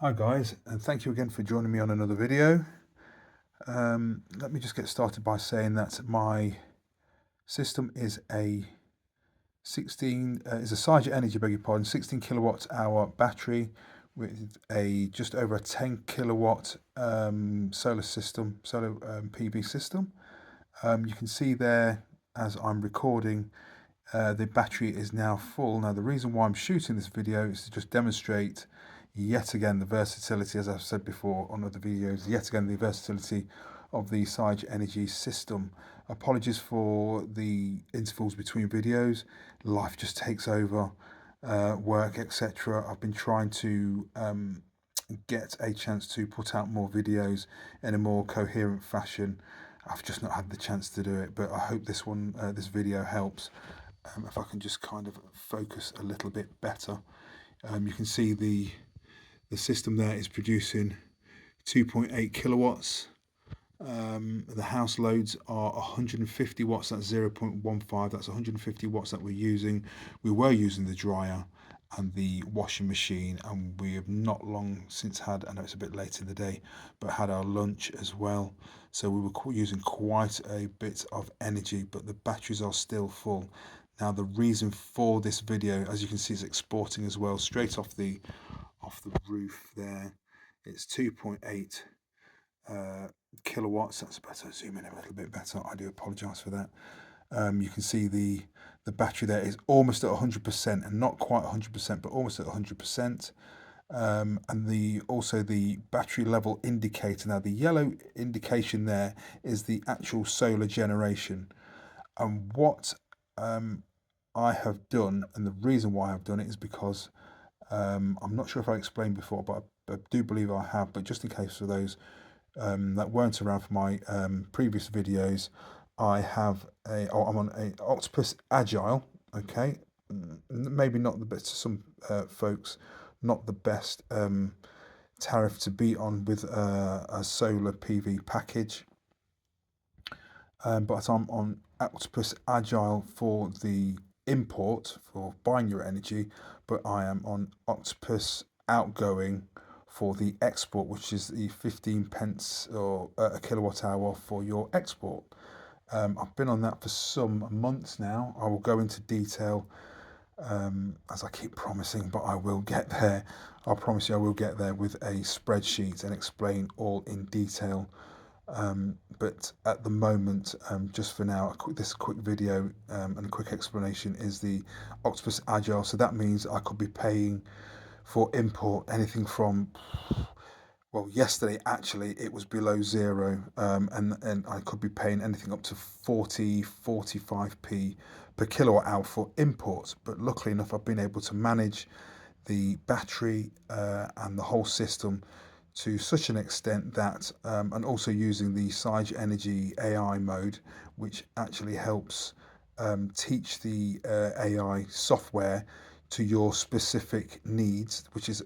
Hi guys, and thank you again for joining me on another video. Let me just get started by saying that my system is a Sigenergy, beg your pardon, 16 kilowatt hour battery with a just over a 10 kilowatt solar PV system. You can see there as I'm recording, the battery is now full. Now the reason why I'm shooting this video is to just demonstrate yet again the versatility, as I've said before on other videos, yet again the versatility of the Sigenergy system. Apologies for the intervals between videos. Life just takes over, work, etc. I've been trying to get a chance to put out more videos in a more coherent fashion. I've just not had the chance to do it, but I hope this video helps. If I can just kind of focus a little bit better, you can see the system there is producing 2.8 kilowatts. The house loads are 150 watts, that's 0.15, that's 150 watts that we're using. We were using the dryer and the washing machine, and we have not long since had, I know it's a bit late in the day, but had our lunch as well. So we were using quite a bit of energy, but the batteries are still full. Now the reason for this video, as you can see, is exporting as well, straight off the roof there. It's 2.8 kilowatts. That's better. Zoom in a little bit better. I do apologise for that. You can see the battery there is almost at 100%, and not quite 100%, but almost at 100%. And also the battery level indicator. Now the yellow indication there is the actual solar generation. And what I have done, and the reason why I've done it, is because I'm not sure if I explained before, but I do believe I have. But just in case for those that weren't around for my previous videos, I'm on a Octopus Agile. Okay, maybe not the best to some folks, not the best tariff to be on with a solar PV package. But I'm on Octopus Agile for the import for buying your energy, but I am on Octopus Outgoing for the export, which is the 15 pence or a kilowatt hour for your export. I've been on that for some months now. I will go into detail as I keep promising, but I will get there. I'll promise you I will get there with a spreadsheet and explain all in detail. But at the moment, just for now, this quick video and a quick explanation is the Octopus Agile. So that means I could be paying for import anything from, well, yesterday actually it was below zero, and I could be paying anything up to 45p per kilowatt hour for imports. But luckily enough, I've been able to manage the battery and the whole system to such an extent that, and also using the Sigenergy AI mode, which actually helps teach the AI software to your specific needs, which is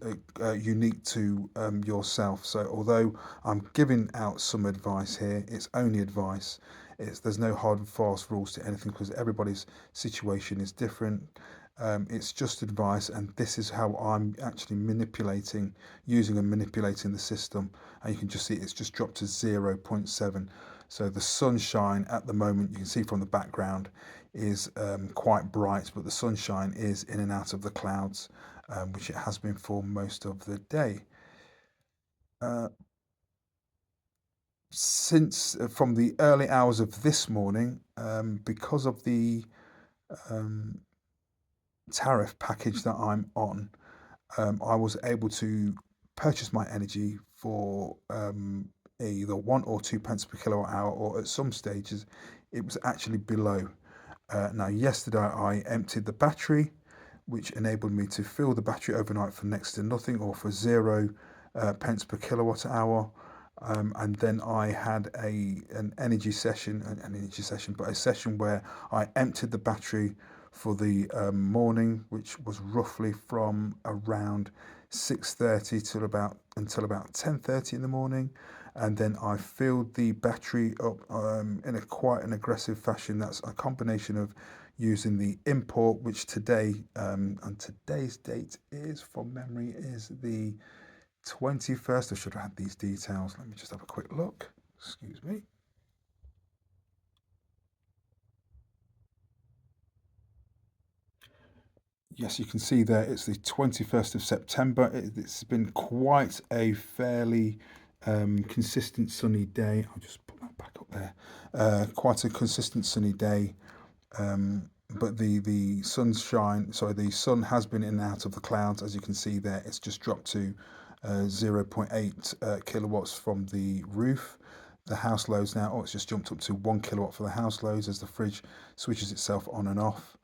unique to yourself. So although I'm giving out some advice here, it's only advice. There's no hard and fast rules to anything because everybody's situation is different. It's just advice, and this is how I'm actually using and manipulating the system. And you can just see it's just dropped to 0.7. So the sunshine at the moment, you can see from the background, is quite bright, but the sunshine is in and out of the clouds, which it has been for most of the day. Since from the early hours of this morning, because of the tariff package that I'm on, I was able to purchase my energy for either 1 or 2 pence per kilowatt hour, or at some stages it was actually below. Now, yesterday I emptied the battery, which enabled me to fill the battery overnight for next to nothing, or for 0 pence per kilowatt hour. And then I had a session where I emptied the battery for the morning, which was roughly from around 6:30 until about 10:30 in the morning. And then I filled the battery up in a quite an aggressive fashion. That's a combination of using the import, which today, and today's date is, from memory, is the 21st, I should have had these details. Let me just have a quick look. Excuse me. Yes, you can see there it's the 21st of September. It's been quite a fairly consistent sunny day. I'll just put that back up there. Quite a consistent sunny day. But the sunshine, sorry, the sun has been in and out of the clouds. As you can see there, it's just dropped to 0.8 kilowatts from the roof. The house loads now, it's just jumped up to 1 kilowatt for the house loads as the fridge switches itself on and off.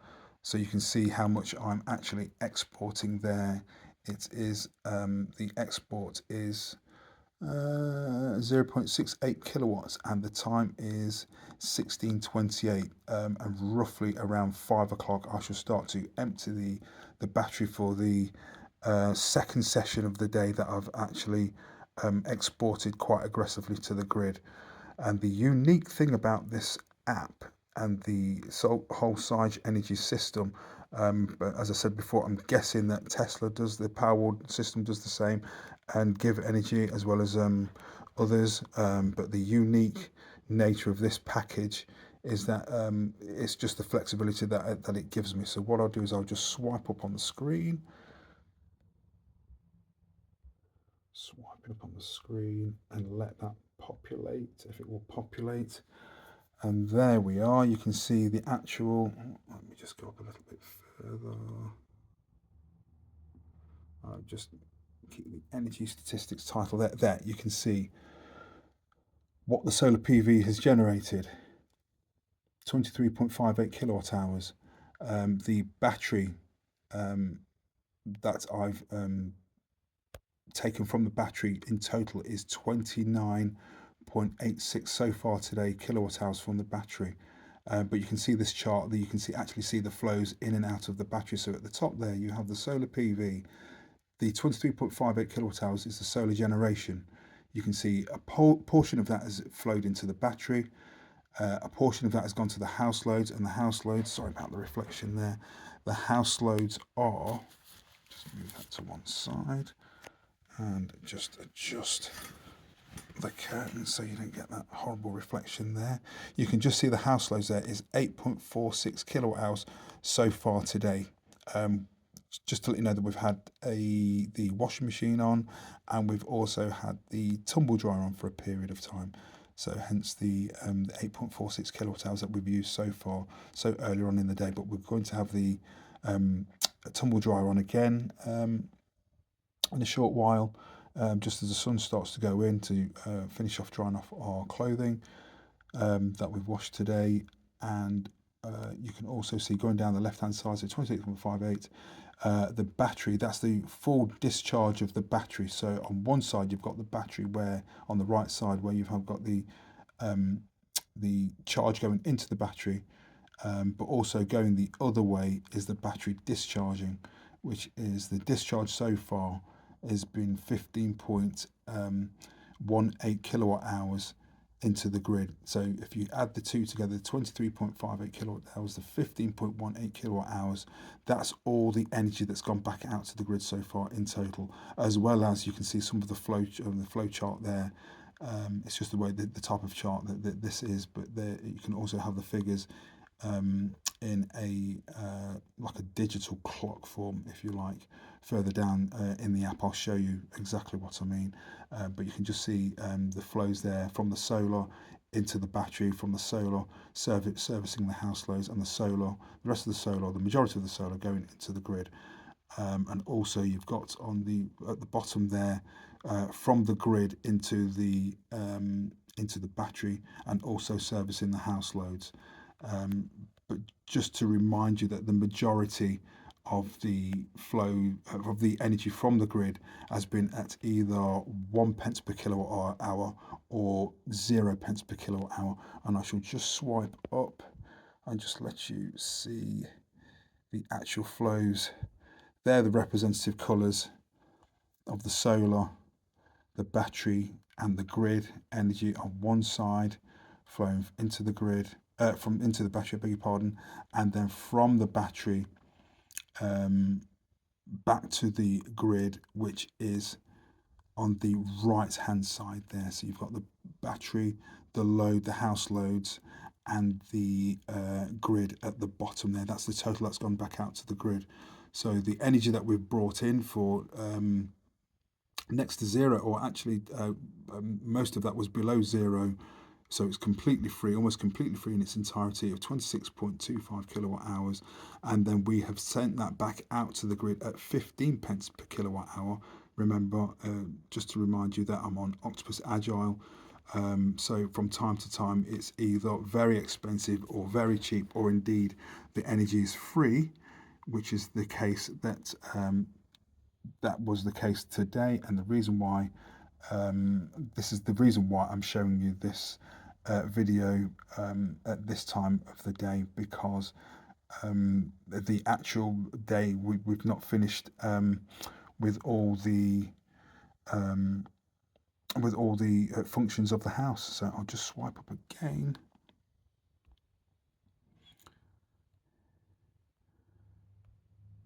So you can see how much I'm actually exporting there. It is, the export is 0.68 kilowatts, and the time is 16:28, and roughly around 5 o'clock I shall start to empty the battery for the second session of the day that I've actually exported quite aggressively to the grid. And the unique thing about this app and the whole Sigenergy system, but as I said before, I'm guessing that Tesla does, the Powerwall system does the same, and Give Energy as well as others. But the unique nature of this package is that it's just the flexibility that it gives me. So what I'll do is I'll just swipe up on the screen. Swipe it up on the screen and let that populate, if it will populate. And there we are. You can see the actual, let me just go up a little bit further. I'll just keep the energy statistics title there. There, you can see what the solar PV has generated. 23.58 kilowatt hours. The battery that I've taken from the battery in total is 29.86 so far today kilowatt hours from the battery. But you can see this chart that you can actually see the flows in and out of the battery. So at the top there you have the solar PV. The 23.58 kilowatt hours is the solar generation. You can see a portion of that has flowed into the battery. A portion of that has gone to the house loads, and the house loads, sorry about the reflection there, the house loads are, just move that to one side and just adjust the curtain so you don't get that horrible reflection there. You can just see the house loads there is 8.46 kilowatt hours so far today. Just to let you know that we've had the washing machine on, and we've also had the tumble dryer on for a period of time. So hence the 8.46 kilowatt hours that we've used so far, so earlier on in the day. But we're going to have the tumble dryer on again in a short while, just as the sun starts to go in to finish off drying off our clothing that we've washed today. And you can also see going down the left hand side, so 26.58, the battery, that's the full discharge of the battery. So on one side you've got the battery, where on the right side where you've got the charge going into the battery, but also going the other way is the battery discharging, which is the discharge so far has been 15.18 kilowatt hours into the grid. So if you add the two together, 23.58 kilowatt hours, the 15.18 kilowatt hours, that's all the energy that's gone back out to the grid so far in total, as well as you can see some of the flow chart there. It's just the way the type of chart that this is, but there you can also have the figures in a like a digital clock form, if you like. Further down in the app I'll show you exactly what I mean, but you can just see the flows there from the solar into the battery, from the solar servicing the house loads, and the rest of the solar, the majority of the solar going into the grid. And also you've got at the bottom there from the grid into the battery, and also servicing the house loads. But just to remind you that the majority of the flow of the energy from the grid has been at either 1 pence per kilowatt hour or 0 pence per kilowatt hour. And I shall just swipe up and just let you see the actual flows. They're the representative colours of the solar, the battery and the grid energy on one side flowing into the grid, into the battery, I beg your pardon, and then from the battery back to the grid, which is on the right hand side there. So you've got the battery, the load, the house loads, and the grid at the bottom there. That's the total that's gone back out to the grid. So the energy that we've brought in for next to zero, or actually most of that was below zero, so it's completely free, almost completely free in its entirety, of 26.25 kilowatt hours. And then we have sent that back out to the grid at 15 pence per kilowatt hour. Remember, just to remind you that I'm on Octopus Agile. So from time to time, it's either very expensive or very cheap, or indeed the energy is free, which is the case that was the case today. And the reason why this is the reason why I'm showing you this video at this time of the day, because the actual day we've not finished with all the functions of the house. So I'll just swipe up again.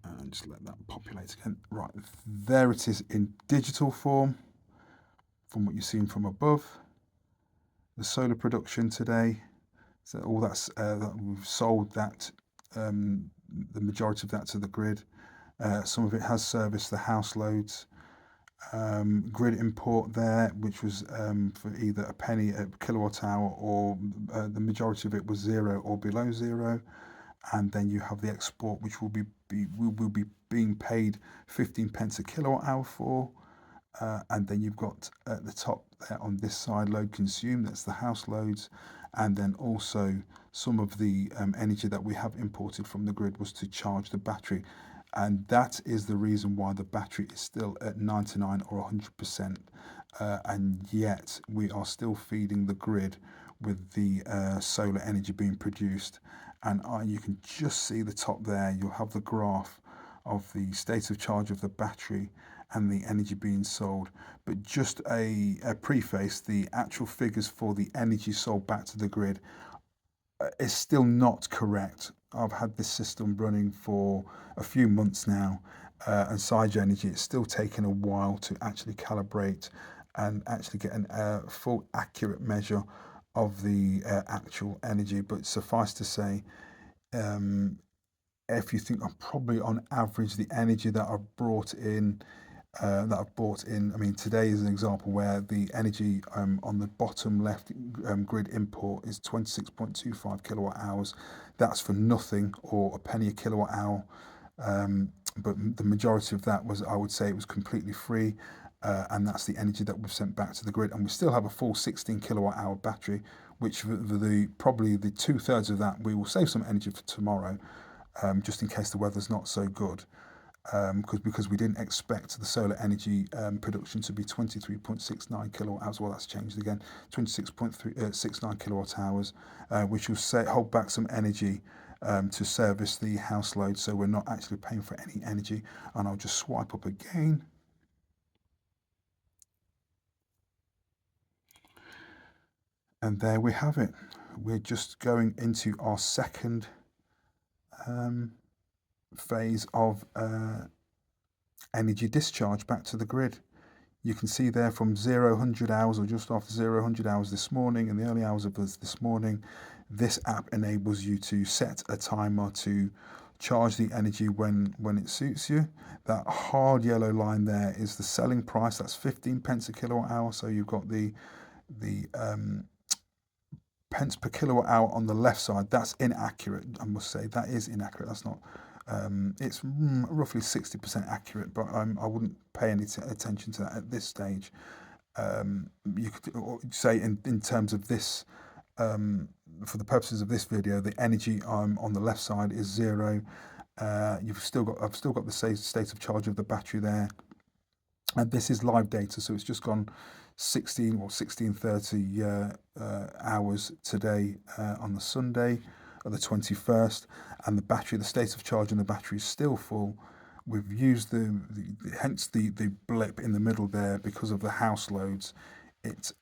And just let that populate again. Right, there it is in digital form, from what you've seen from above. The solar production today. So all that's that we've sold that, the majority of that to the grid. Some of it has serviced the house loads. Grid import there, which was for either a penny a kilowatt hour, or the majority of it was zero or below zero. And then you have the export, which will be being paid 15 pence a kilowatt hour for. And then you've got at the top there on this side, load consumed, that's the house loads. And then also some of the energy that we have imported from the grid was to charge the battery. And that is the reason why the battery is still at 99 or 100%. And yet we are still feeding the grid with the solar energy being produced. And you can just see the top there. You'll have the graph of the state of charge of the battery and the energy being sold. But just a preface, the actual figures for the energy sold back to the grid is still not correct. I've had this system running for a few months now, and Sigenergy, it's still taking a while to actually calibrate and actually get a full accurate measure of the actual energy. But suffice to say, if you think I'm probably on average the energy that I've brought in, I mean, today is an example where the energy on the bottom left grid import is 26.25 kilowatt hours. That's for nothing, or a penny a kilowatt hour. But the majority of that was, I would say, it was completely free. And that's the energy that we've sent back to the grid. And we still have a full 16 kilowatt hour battery, which for probably the 2/3 of that, we will save some energy for tomorrow, just in case the weather's not so good. Because we didn't expect the solar energy production to be 23.69 kilowatt hours. Well, that's changed again, 26.69 kilowatt hours, which will hold back some energy to service the house load. So we're not actually paying for any energy. And I'll just swipe up again. And there we have it. We're just going into our second phase of energy discharge back to the grid. You can see there from 0-100 hours, or just after 0-100 hours this morning, in the early hours of this morning, this app enables you to set a timer to charge the energy when it suits you. That hard yellow line there is the selling price. That's 15 pence a kilowatt hour. So you've got the pence per kilowatt hour on the left side. That's inaccurate, I must say. That is inaccurate. That's not. It's roughly 60% accurate, but I wouldn't pay any attention to that at this stage. You could say in terms of this, for the purposes of this video, the energy on the left side is zero. I've still got the state of charge of the battery there, and this is live data, so it's just gone 16 or 16:30 hours today on the Sunday, or the 21st, and the state of charge on the battery is still full. We've used hence the blip in the middle there because of the house loads. It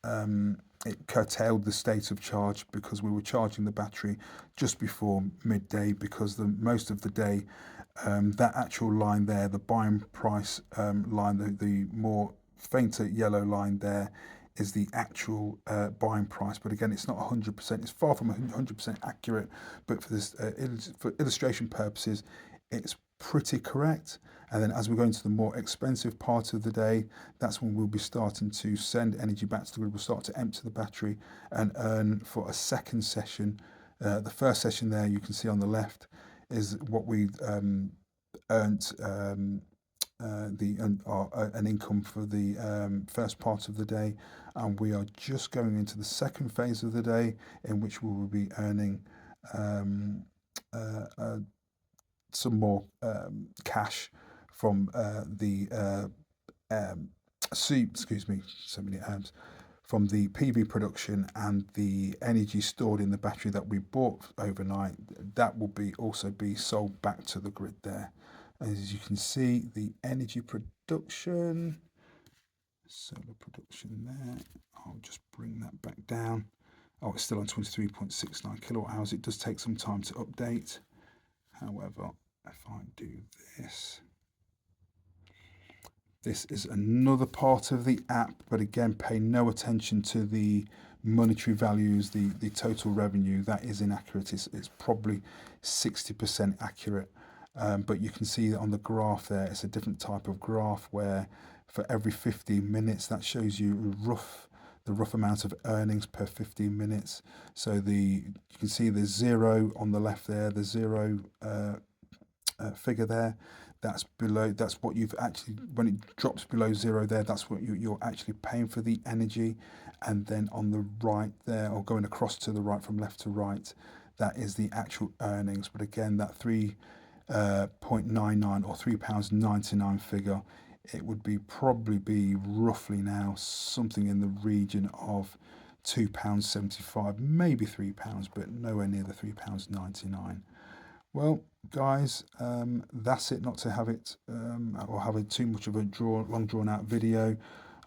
curtailed the state of charge because we were charging the battery just before midday, because most of the day, that actual line there, the buying price line, the more fainter yellow line there is the actual buying price. But again, it's not 100%. It's far from 100% accurate. But for this, for illustration purposes, it's pretty correct. And then as we go into the more expensive part of the day, that's when we'll be starting to send energy back to the grid. We'll start to empty the battery and earn for a second session. The first session there, you can see on the left, is what we earned an income for the first part of the day, and we are just going into the second phase of the day, in which we will be earning some more cash from the excuse me, so many amps, from the PV production and the energy stored in the battery that we bought overnight. That will also be sold back to the grid there. As you can see, the energy production, solar production there, I'll just bring that back down. Oh, it's still on 23.69 kilowatt hours. It does take some time to update. However, if I do this, this is another part of the app, but again, pay no attention to the monetary values, the total revenue. That is inaccurate. It's probably 60% accurate. But you can see that on the graph there, it's a different type of graph where for every 15 minutes, that shows you the rough amount of earnings per 15 minutes. So you can see the zero on the left there, the zero figure there. That's below. That's what you've actually, when it drops below zero there, that's what you're actually paying for the energy. And then on the right there, or going across to the right from left to right, that is the actual earnings. But again, that 3.99 or £3.99 figure, it would probably be roughly now something in the region of £2.75, maybe £3, but nowhere near the £3.99. Well, guys, that's it. Not to have it or have it too much of a long drawn out video.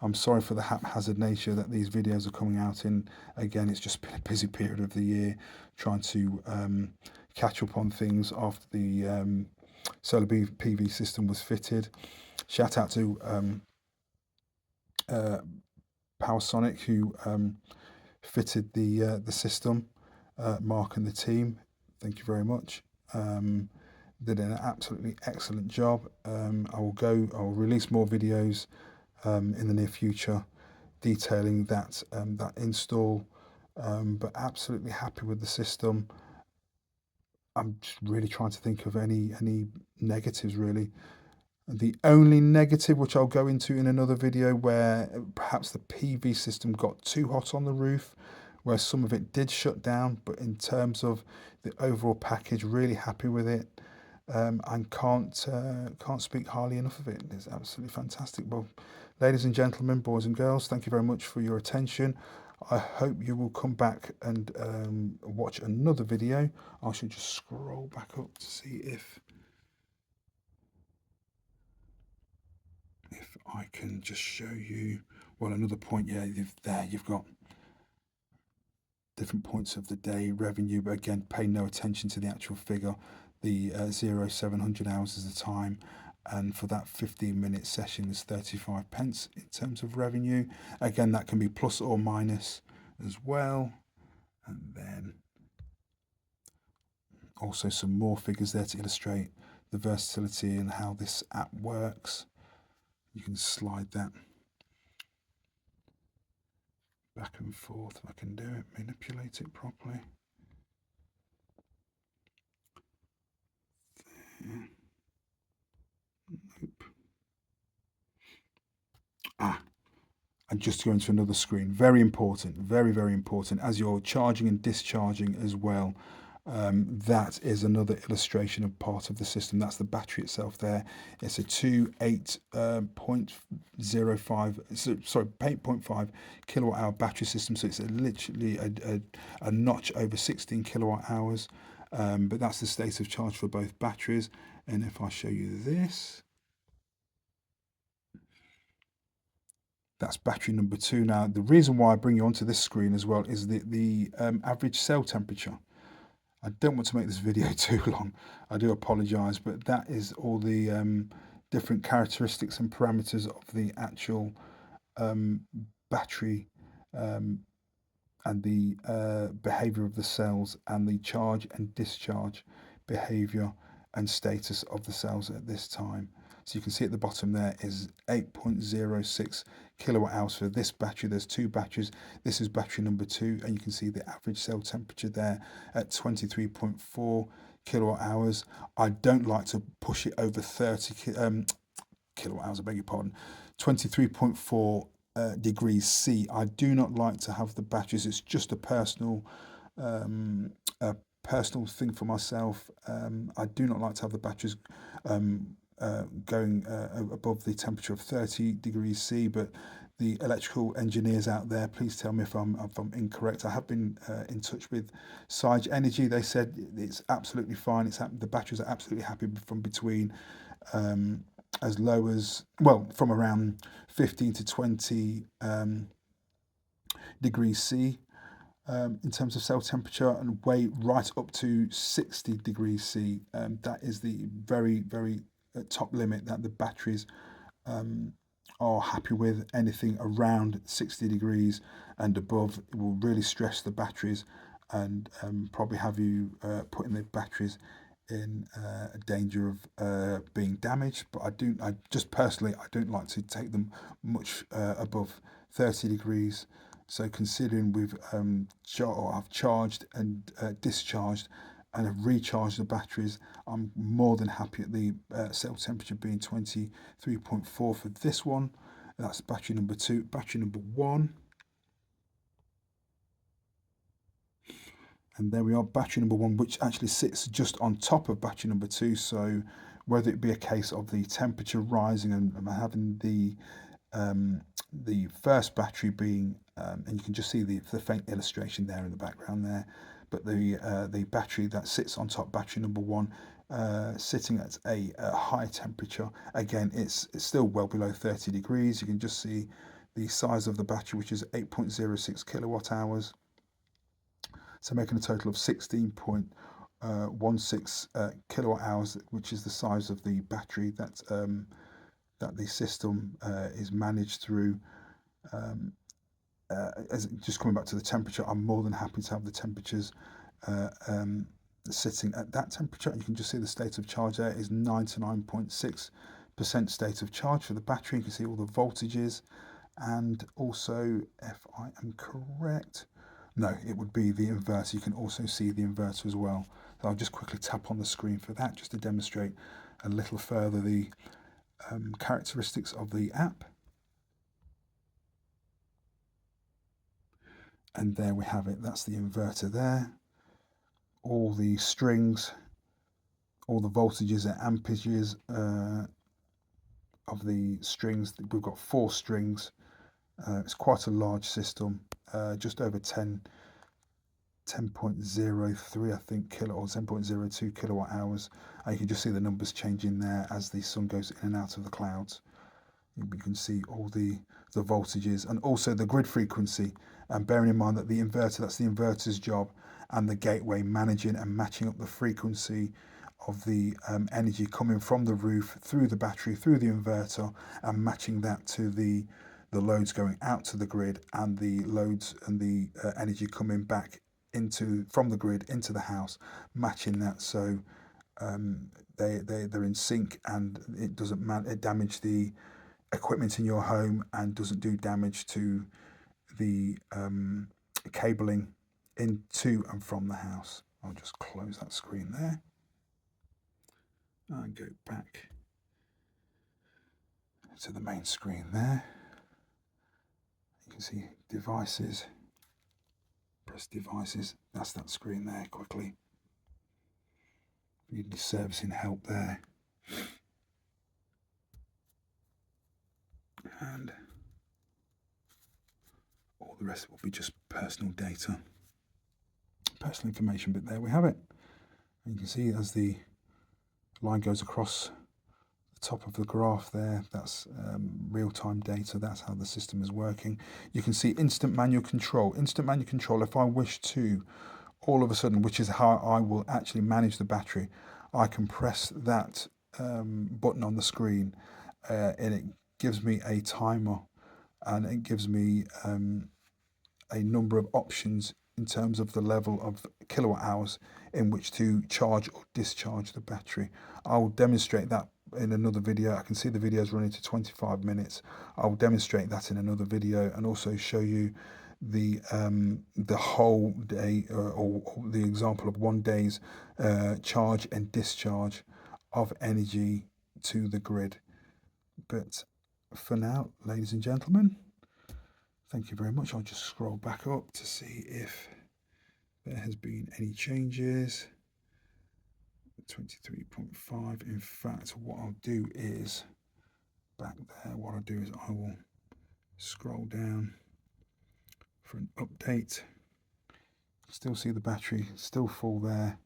I'm sorry for the haphazard nature that these videos are coming out in. Again, it's just been a busy period of the year, trying to catch up on things after the solar PV system was fitted. Shout out to Powersonic, who fitted the system. Mark and the team, thank you very much. Did an absolutely excellent job. I'll release more videos in the near future detailing that install, but absolutely happy with the system. I'm just really trying to think of any negatives really. The only negative, which I'll go into in another video, where perhaps the PV system got too hot on the roof, where some of it did shut down, but in terms of the overall package, really happy with it. And can't speak highly enough of it. It's absolutely fantastic. Well, ladies and gentlemen, boys and girls, thank you very much for your attention. I hope you will come back and watch another video. I should just scroll back up to see if I can just show you. Well, another point, yeah, you've got different points of the day revenue, but again, pay no attention to the actual figure. The 700 hours is the time, and for that 15-minute session is 35 pence in terms of revenue. Again, that can be plus or minus as well. And then also some more figures there to illustrate the versatility and how this app works. You can slide that back and forth if I can do it, manipulate it properly. There. Nope. And just to go into another screen, very important, very, very important, as you're charging and discharging as well. That is another illustration of part of the system. That's the battery itself there. It's a 8.5 kilowatt hour battery system. So it's literally a notch over 16 kilowatt hours. But that's the state of charge for both batteries. And if I show you this, that's battery number 2. Now, the reason why I bring you onto this screen as well is the average cell temperature. I don't want to make this video too long. I do apologise, but that is all the different characteristics and parameters of the actual battery and the behavior of the cells and the charge and discharge behavior and status of the cells at this time. So you can see at the bottom there is 8.06 kilowatt hours for this battery. There's two batteries. This is battery number 2, and you can see the average cell temperature there at 23.4 kilowatt hours. I don't like to push it over 30 kilowatt hours, I beg your pardon, 23.4 degrees C. I do not like to have the batteries. It's just a personal thing for myself. I do not like to have the batteries going above the temperature of 30 degrees C, but the electrical engineers out there, please tell me if I'm incorrect. I have been in touch with Sigenergy. They said it's absolutely fine. The batteries are absolutely happy from between as low as, well, from around 15 to 20 degrees C in terms of cell temperature, and way right up to 60 degrees C. That is the very, very top limit that the batteries are happy with. Anything around 60 degrees and above, it will really stress the batteries and probably have you putting the batteries in danger of being damaged. But I just personally, I don't like to take them much above 30 degrees. So considering I've charged and discharged and have recharged the batteries, I'm more than happy at the cell temperature being 23.4 for this one. That's battery number 2. Battery number 1. And there we are, battery number 1, which actually sits just on top of battery number 2. So whether it be a case of the temperature rising and having the first battery being, and you can just see the faint illustration there in the background there, but the battery that sits on top, battery number 1, sitting at a high temperature. Again, it's still well below 30 degrees. You can just see the size of the battery, which is 8.06 kilowatt hours. So making a total of 16.16 kilowatt hours, which is the size of the battery that the system is managed through. Just coming back to the temperature, I'm more than happy to have the temperatures sitting at that temperature. And you can just see the state of charge there is 99.6% state of charge for the battery. You can see all the voltages, and also, if I am correct, no, it would be the inverter. You can also see the inverter as well. So I'll just quickly tap on the screen for that, just to demonstrate a little further the characteristics of the app. And there we have it. That's the inverter there. All the strings, all the voltages and amperages of the strings. We've got 4 strings. It's quite a large system, just over 10.03, I think, or 10.02 kilowatt hours. And you can just see the numbers changing there as the sun goes in and out of the clouds. You can see all the voltages and also the grid frequency. And bearing in mind that the inverter, that's the inverter's job, and the gateway managing and matching up the frequency of the energy coming from the roof through the battery, through the inverter, and matching that to the loads going out to the grid, and the loads and the energy coming back from the grid into the house, matching that so they're in sync, and it doesn't damage the equipment in your home and doesn't do damage to the cabling into and from the house. I'll just close that screen there and go back to the main screen there. You can see devices, press devices, that's that screen there quickly. You need servicing help there. And all the rest will be just personal data, personal information, but there we have it. And you can see as the line goes across the top of the graph there, that's real-time data. That's how the system is working. You can see instant manual control. Instant manual control, if I wish to, all of a sudden, which is how I will actually manage the battery, I can press that button on the screen and it gives me a timer and it gives me a number of options in terms of the level of kilowatt hours in which to charge or discharge the battery. I'll demonstrate that in another video. I can see the video is running to 25 minutes. I'll demonstrate that in another video and also show you the whole day or the example of 1 day's charge and discharge of energy to the grid. But for now, ladies and gentlemen, thank you very much. I'll just scroll back up to see if there has been any changes. 23.5. In fact, what I'll do is back there, what I'll do is I will scroll down for an update. Still see the battery still full there.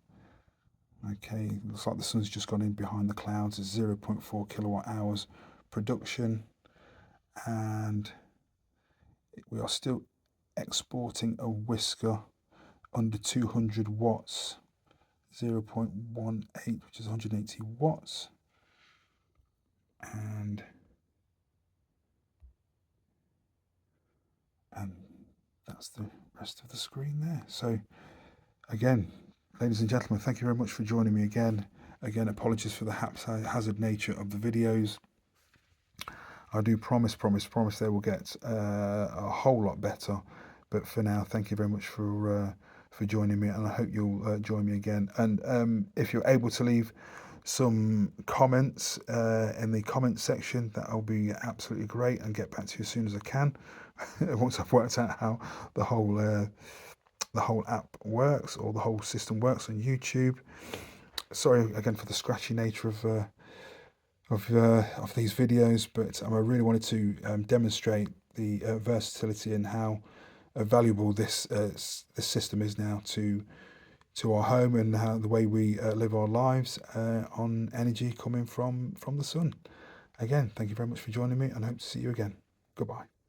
Okay, looks like the sun's just gone in behind the clouds. It's 0.4 kilowatt hours production, and we are still exporting a whisker under 200 watts, 0.18, which is 180 watts. And that's the rest of the screen there. So again, ladies and gentlemen, thank you very much for joining me again. Again, apologies for the haphazard nature of the videos. I do promise they will get a whole lot better. But for now, thank you very much for joining me, and I hope you'll join me again. And if you're able to leave some comments in the comment section, that'll be absolutely great, and get back to you as soon as I can once I've worked out how the whole app works, or the whole system works on YouTube. Sorry again for the scratchy nature of these videos, but I really wanted to demonstrate the versatility and how valuable this system is now to our home, and how the way we live our lives on energy coming from the sun. Again, thank you very much for joining me, and I hope to see you again. Goodbye.